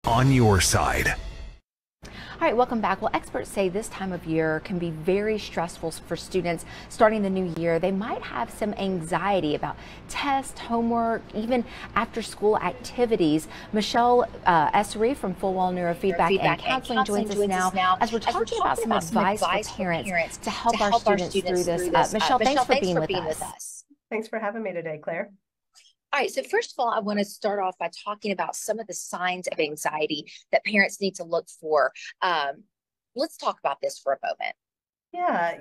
on your side. All right, welcome back. Well, experts say this time of year can be very stressful for students starting the new year. They might have some anxiety about tests, homework, even after school activities. Michelle Essery from Full Well Neurofeedback and Counseling joins us now as we're talking about some advice for parents to help our students through this. Michelle, thanks for being with us. Thanks for having me today, Claire. All right, so first of all, I want to start off by talking about some of the signs of anxiety that parents need to look for. Let's talk about this for a moment. Yeah,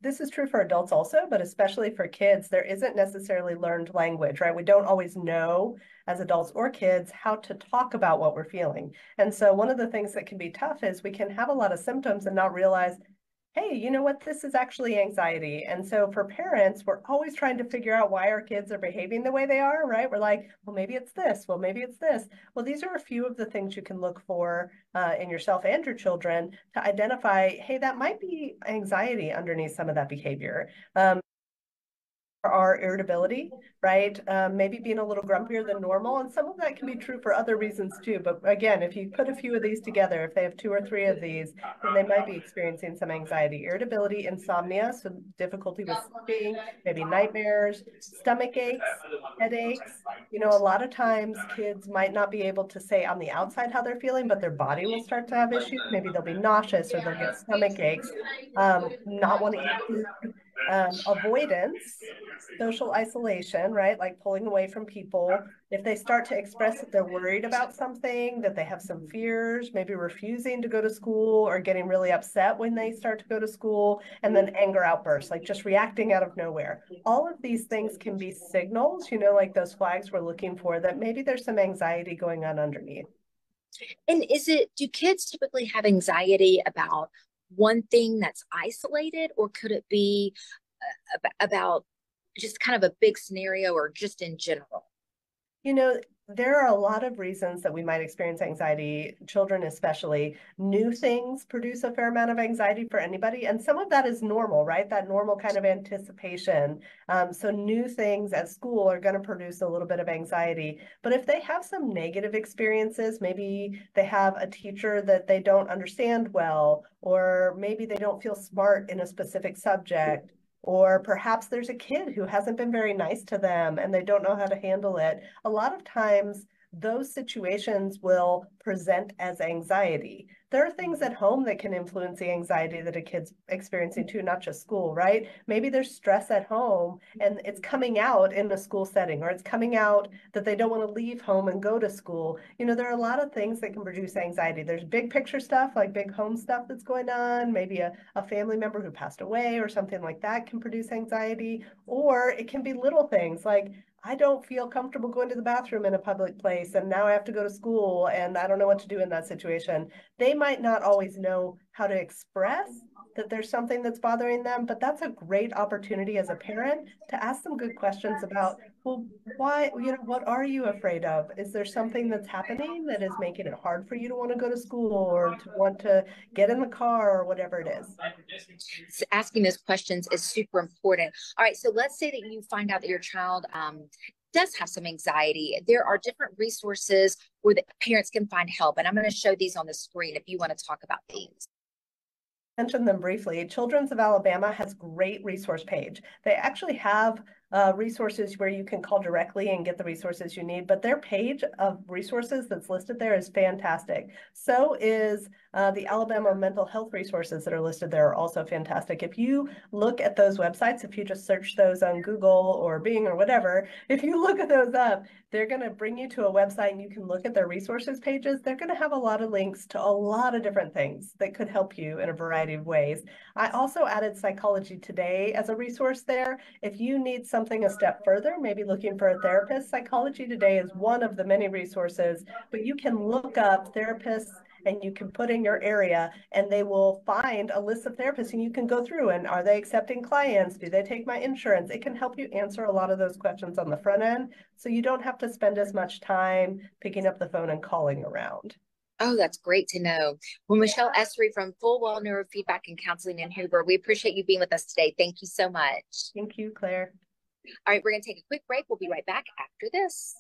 this is true for adults also, but especially for kids, there isn't necessarily learned language, right? We don't always know as adults or kids how to talk about what we're feeling. And so one of the things that can be tough is we can have a lot of symptoms and not realize, hey, you know what, this is actually anxiety. And so for parents, we're always trying to figure out why our kids are behaving the way they are, right? We're like, well, maybe it's this. Well, maybe it's this. Well, these are a few of the things you can look for in yourself and your children to identify, hey, that might be anxiety underneath some of that behavior. Our irritability, right? Maybe being a little grumpier than normal. And some of that can be true for other reasons too. But again, if you put a few of these together, if they have 2 or 3 of these, then they might be experiencing some anxiety, irritability, insomnia, so difficulty with sleeping, maybe nightmares, stomach aches, headaches. You know, a lot of times kids might not be able to say on the outside how they're feeling, but their body will start to have issues. Maybe they'll be nauseous or they'll get stomach aches, not want to eat food. Avoidance, social isolation, right? Like pulling away from people. If they start to express that they're worried about something, that they have some fears, maybe refusing to go to school or getting really upset when they start to go to school, and then anger outbursts, like just reacting out of nowhere. All of these things can be signals, you know, like those flags we're looking for that maybe there's some anxiety going on underneath. And do kids typically have anxiety about one thing that's isolated, or could it be about just kind of a big scenario or just in general? You know, there are a lot of reasons that we might experience anxiety, children especially. New things produce a fair amount of anxiety for anybody, and some of that is normal, right? That normal kind of anticipation. So new things at school are going to produce a little bit of anxiety. But if they have some negative experiences, maybe they have a teacher that they don't understand well, or maybe they don't feel smart in a specific subject, or perhaps there's a kid who hasn't been very nice to them and they don't know how to handle it. A lot of times, those situations will present as anxiety. There are things at home that can influence the anxiety that a kid's experiencing too, not just school, right? Maybe there's stress at home and it's coming out in a school setting, or it's coming out that they don't want to leave home and go to school. You know, there are a lot of things that can produce anxiety. There's big picture stuff, like big home stuff that's going on. Maybe a family member who passed away or something like that can produce anxiety. Or it can be little things like, I don't feel comfortable going to the bathroom in a public place, and now I have to go to school and I don't know what to do in that situation. They might not always know how to express that there's something that's bothering them, but that's a great opportunity as a parent to ask some good questions about, well, why, you know, what are you afraid of? Is there something that's happening that is making it hard for you to want to go to school or to want to get in the car or whatever it is? So asking those questions is super important. All right, so let's say that you find out that your child does have some anxiety. There are different resources where the parents can find help, and I'm going to show these on the screen if you want to talk about these. Mention them briefly. Children's of Alabama has great resource page. They actually have resources where you can call directly and get the resources you need, but their page of resources that's listed there is fantastic. So is the Alabama mental health resources that are listed there are also fantastic. If you look at those websites, if you just search those on Google or Bing or whatever, if you look at those up, they're going to bring you to a website and you can look at their resources pages. They're going to have a lot of links to a lot of different things that could help you in a variety of ways. I also added Psychology Today as a resource there. If you need something a step further, maybe looking for a therapist, Psychology Today is one of the many resources, but you can look up therapists and you can put in your area and they will find a list of therapists and you can go through and are they accepting clients? Do they take my insurance? It can help you answer a lot of those questions on the front end so you don't have to spend as much time picking up the phone and calling around. Oh, that's great to know. Well, Michelle Essery from Full Well Neurofeedback and Counseling in Hoover, we appreciate you being with us today. Thank you so much. Thank you, Claire. All right, we're going to take a quick break. We'll be right back after this.